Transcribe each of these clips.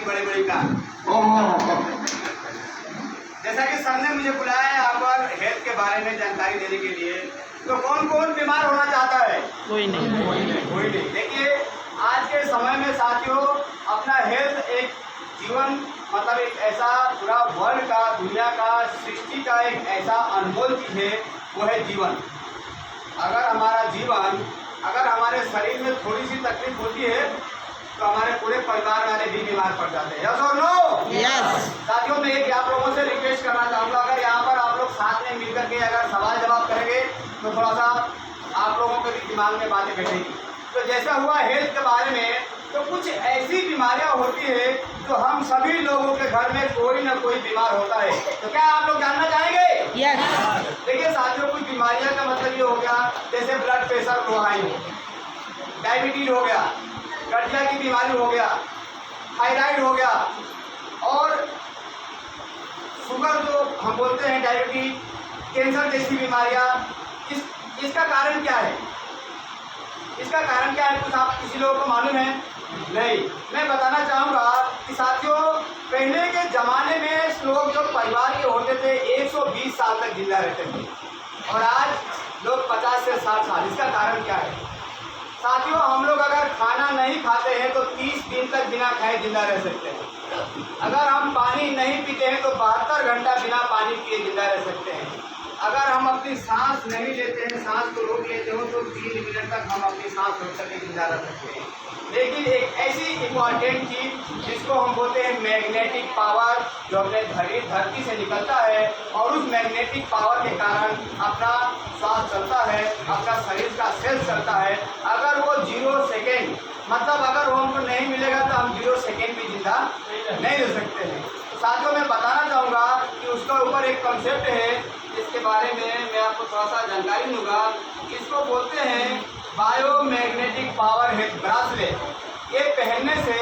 बड़ी बड़ी कार। जैसा कि सर ने मुझे बुलाया है यहाँ पर हेल्थ के बारे में जानकारी देने के लिए, तो कौन कौन बीमार होना चाहता है? कोई नहीं। देखिए आज के समय में साथियों अपना हेल्थ एक जीवन मतलब एक ऐसा पूरा वर्ल्ड का, दुनिया का, सृष्टि का एक ऐसा अनमोल चीज़ है, वो है जीवन। अगर हमारे शरीर में थोड़ी सी तकलीफ होती है तो हमारे पूरे परिवार वाले भी बीमार पड़ जाते हैं। यस और नो? यस। साथियों मैं एक आप लोगों से रिक्वेस्ट करना चाहूँगा, अगर यहाँ पर आप लोग साथ में मिलकर के अगर सवाल जवाब करेंगे तो थोड़ा सा आप लोगों के भी दिमाग में बातें बैठेगी। तो जैसा हुआ हेल्थ के बारे में, तो कुछ ऐसी बीमारियां होती है जो हम सभी लोगों के घर में कोई ना कोई बीमार होता है। तो क्या आप लोग जानना चाहेंगे? यस। देखिए साथियों कुछ बीमारियां का मतलब ये हो गया जैसे ब्लड प्रेशर लो हाई हो, डायबिटीज हो गया, गठिया की बीमारी हो गया, थायराइड हो गया, और शुगर जो हम बोलते हैं डायबिटीज, कैंसर जैसी बीमारियां। इसका कारण क्या है? इसका कारण क्या है? कुछ आप किसी लोगों को मालूम है? नहीं। मैं बताना चाहूँगा कि साथियों पहले के ज़माने में लोग जो परिवार के होते थे 120 साल तक जिंदा रहते थे, और आज लोग 50 से 60 साल। इसका कारण क्या है? साथियों हम लोग अगर खाना नहीं खाते हैं तो 30 दिन तक बिना खाए जिंदा रह सकते हैं। अगर हम पानी नहीं पीते हैं तो 72 घंटा बिना पानी पिए जिंदा रह सकते हैं। अगर हम अपनी सांस नहीं लेते हैं, सांस को रोक लेते हो तो 3 मिनट तक हम अपनी सांस रोक करके जिंदा रह सकते हैं। लेकिन एक ऐसी इम्पॉर्टेंट चीज़ जिसको हम बोलते हैं मैग्नेटिक पावर, जो अपने धरती से निकलता है और उस मैग्नेटिक पावर के कारण अपना श्वास चलता है, अपना शरीर का सेल्स चलता है। अगर वो 0 सेकेंड मतलब अगर वो हमको नहीं मिलेगा तो हम 0 सेकेंड भी जिंदा नहीं रह सकते हैं। तो साथियों मैं बताना चाहूँगा कि उसके ऊपर एक कॉन्सेप्ट है, इसके बारे में मैं आपको थोड़ा सा जानकारी दूंगा। इसको बोलते हैं बायोमैग्नेटिक पावर हेड ब्रासलेट। ये पहनने से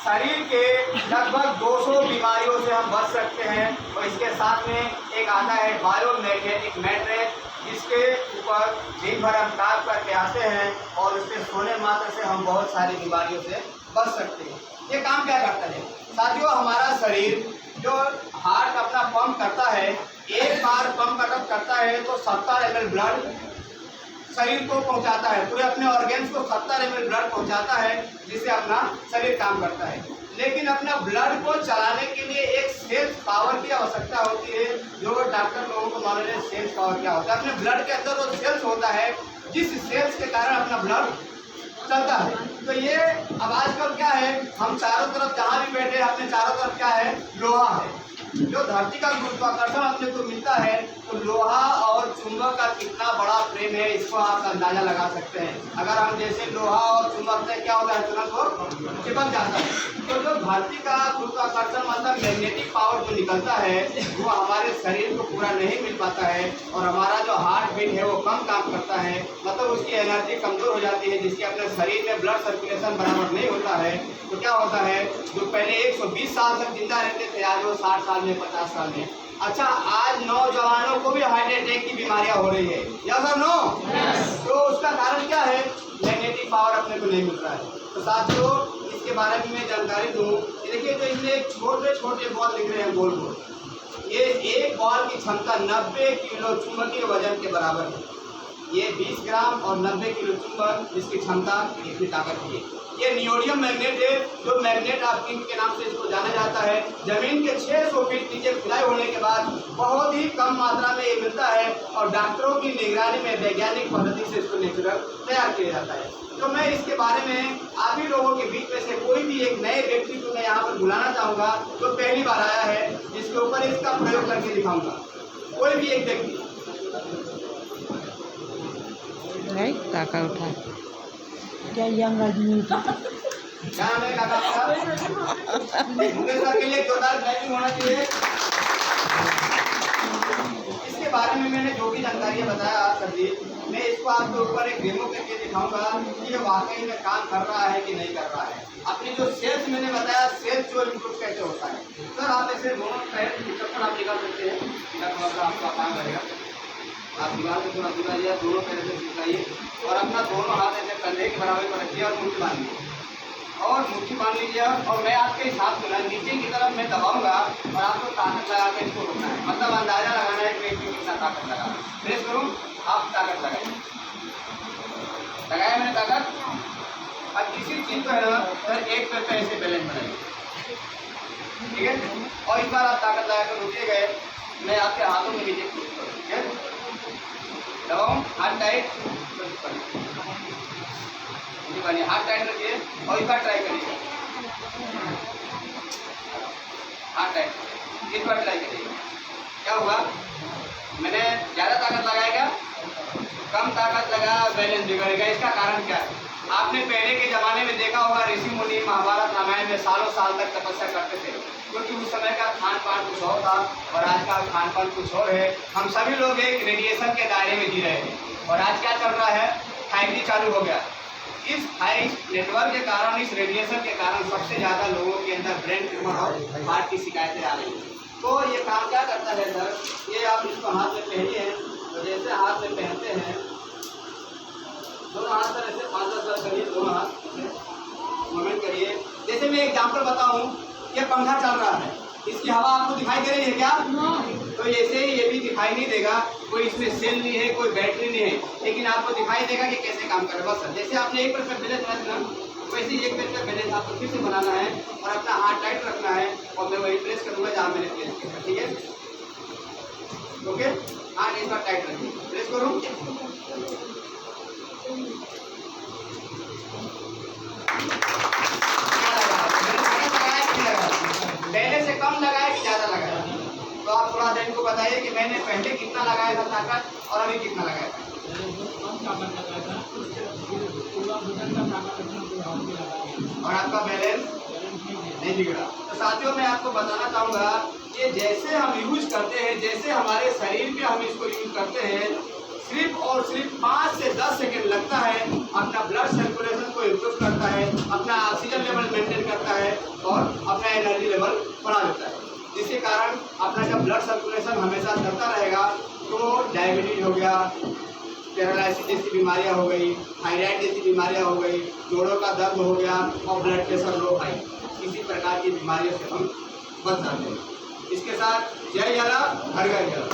शरीर के लगभग 200 बीमारियों से हम बच सकते हैं। और इसके साथ में एक आता है बायोमैग्नेटिक मैट्रेस, जिसके ऊपर दिन भर हम काम करके आते हैं और उसके सोने मात्र से हम बहुत सारी बीमारियों से बच सकते हैं। ये काम क्या करता है साथियों? हमारा शरीर जो हार्ट अपना पंप करता है, एक बार पंप करता है तो 70 ml ब्लड शरीर को पहुंचाता है, पूरे अपने ऑर्गेन्स को 70 ml ब्लड पहुंचाता है, जिससे अपना शरीर काम करता है। लेकिन अपना ब्लड को चलाने के लिए एक सेल्स पावर की आवश्यकता होती है, जो डॉक्टर लोगों को मालूम है सेल्स पावर क्या होता है। अपने ब्लड के अंदर वो सेल्स होता है जिस सेल्स के कारण अपना ब्लड चलता है। तो ये अब आजकल क्या है, हम चारों तरफ जहाँ भी बैठे अपने चारों तरफ क्या है? लोहा है। जो धरती का गुरुत्वाकर्षण अपने को मिलता है, तो लोहा और चुंबक का कितना बड़ा प्रेम है इसको आप अंदाजा लगा सकते हैं। अगर हम जैसे लोहा और चुंबक से क्या होता है, तुरंत वो चिपक जाता है। तो जो धरती का गुरुत्वाकर्षण मतलब मैग्नेटिक पावर जो निकलता है वो हमारे शरीर को पूरा नहीं मिल पाता है, और हमारा जो हार्ट बीट है वो कम काम करता है, मतलब उसकी एनर्जी कमजोर हो जाती है, जिसके अपने शरीर में ब्लड सर्कुलेशन बराबर नहीं होता है। तो क्या होता है, जो पहले 120 साल तक जिंदा रहते थे आज वो 60 साल में, 50 साल में। अच्छा आज नौजवानों को भी हार्ट अटैक की बीमारियां हो रही है, यस और नो? तो उसका कारण क्या है? मैग्नेटिक पावर अपने को नहीं मिल रहा है। तो साथियों इसके बारे में मैं जानकारी दूँ। देखिए जो इसमें छोटे छोटे बॉल दिख रहे हैं गोल गोल, ये एक बॉल की क्षमता 90 किलो चुंबकीय वजन के बराबर है। ये 20 ग्राम और 90 किलो चुंबक, जिसकी क्षमता इतनी ताकत की है। ये नियोडियम मैग्नेट है, जो मैग्नेट ऑफ किंग के नाम से इसको जाना जाता है। जमीन के 600 फीट नीचे खुदाई होने के बाद बहुत ही कम मात्रा में ये मिलता है, और डॉक्टरों की निगरानी में वैज्ञानिक पद्धति से इसको नेचुरल तैयार किया जाता है। तो मैं इसके बारे में आप ही लोगों के बीच में से कोई भी एक नए व्यक्ति को मैं यहाँ पर बुलाना चाहूँगा जो पहली बार आया है, जिसके ऊपर इसका प्रयोग करके दिखाऊंगा। कोई भी एक व्यक्ति काका उठा क्या यंग आदमी क्या नाम है काका आपका? मुकेश सर के लिए जोरदार क्लैपिंग होना चाहिए। इसके बारे में मैंने जो भी जानकारी बताया सर जी, मैं इसको आपके ऊपर एक डेमो करके दिखाऊंगा कि ये वाकई में काम कर रहा है कि नहीं कर रहा है। अपनी जो सेल्स मैंने बताया, सेल्स जो इम्प्रूव कैसे होता है। सर आप ऐसे दोनों पैर चप्पल आप निकाल सकते हैं, थोड़ा सा आपका काम करेगा। आप दीवार को थोड़ा दिखाइए, दोनों पैर से दिखाइए और अपना दोनों हाथ ऐसे कंधे के बराबर पर रखिए और मुट्ठी बांधिए। और आप मुट्ठी बांध लीजिए और मैं आपके हिसाब से ना नीचे की तरफ मैं दबाऊंगा और आपको ताकत लगा के इसको रोकना है, मतलब अंदाजा लगाना है कि मैं इसमें कितना ताकत लगा। प्रेस करूँ, आप ताकत लगाइए। लगाया मैंने ताकत। अब किसी चीज़ को है ना सर एक पैर पे ऐसे बैलेंस बनाइए, ठीक है। और इस बार आप ताकत लगा कर रुके गए, मैं आपके हाथों में नीचे पुश करूँ, ठीक है। दबाऊँ, हाथ टाइट, बनिए, हाथ टाइट रखिए और इस बार ट्राई करिए, हाथ टाइट, इस बार ट्राई करिए। क्या हुआ, मैंने ज़्यादा ताकत लगाएगा, कम ताकत लगा, बैलेंस बिगड़ेगा। इसका कारण क्या है? आपने पहले के ज़माने में देखा होगा, ऋषि मुनि महाभारत रामायण में सालों साल तक तपस्या करते थे, क्योंकि उस समय का खान पान कुछ और था और आज का खान पान कुछ और है। हम सभी लोग एक रेडिएशन के दायरे में जी रहे हैं और आज क्या चल रहा है, 5G चालू हो गया। इस हाई नेटवर्क के कारण, इस रेडिएशन के कारण सबसे ज़्यादा लोगों के अंदर ब्रेन ट्यूमर और हार्ट की शिकायतें आ रही हैं। तो ये काम क्या करता है सर, ये आप इसको हाथ में पहनिए, तो जैसे हाथ में पहनते हैं, दोनों हाथ सर ऐसे 5-10 करिए, दोनों हाथ ऐसे मूवमेंट करिए। जैसे मैं एग्जाम्पल बताऊँ, ये पंखा चल रहा है, इसकी हवा आपको दिखाई दे रही है क्या? तो ऐसे ही ये भी दिखाई नहीं देगा, कोई इसमें सेल नहीं है, कोई बैटरी नहीं है, लेकिन आपको दिखाई देगा कि कैसे काम कर रहा है। बस जैसे आपने एक पैर पे बैलेंस बनाया ना, वैसे ही एक पैर पे बैलेंस आपको फिर से बनाना है और अपना हाथ टाइट रखना है और मैं वही प्रेस करूँगा जहाँ मैंने प्रेस किया, ठीक है। ओके, हाथ इस बार टाइट रखिए, प्रेस करूँ, पहले से कम लगाया कि ज़्यादा लगाया? तो आप थोड़ा सा इनको बताइए कि मैंने पहले कितना लगाया था ताकत और अभी कितना लगाया था? और आपका बैलेंस नहीं बिगड़ा। तो साथियों, मैं आपको बताना चाहूँगा कि जैसे हम यूज करते हैं, जैसे हमारे शरीर पे हम इसको यूज करते हैं, सिर्फ और सिर्फ 5 से 10 सेकेंड लगता है, अपना ब्लड सर्कुलेशन को इम्प्रूव करता है, अपना ऑक्सीजन लेवल मेंटेन करता है और अपना एनर्जी लेवल बढ़ा देता है, जिसके कारण अपना जब ब्लड सर्कुलेशन हमेशा चलता रहेगा तो डायबिटीज हो गया, पैरालिसिस जैसी बीमारियां हो गई, थायराइड जैसी बीमारियां हो गई, जोड़ों का दर्द हो गया और ब्लड प्रेशर लो हाई, किसी प्रकार की बीमारियों से हम बच सकते हैं। इसके साथ जय जला, हर घर जला।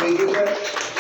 Thank you sir.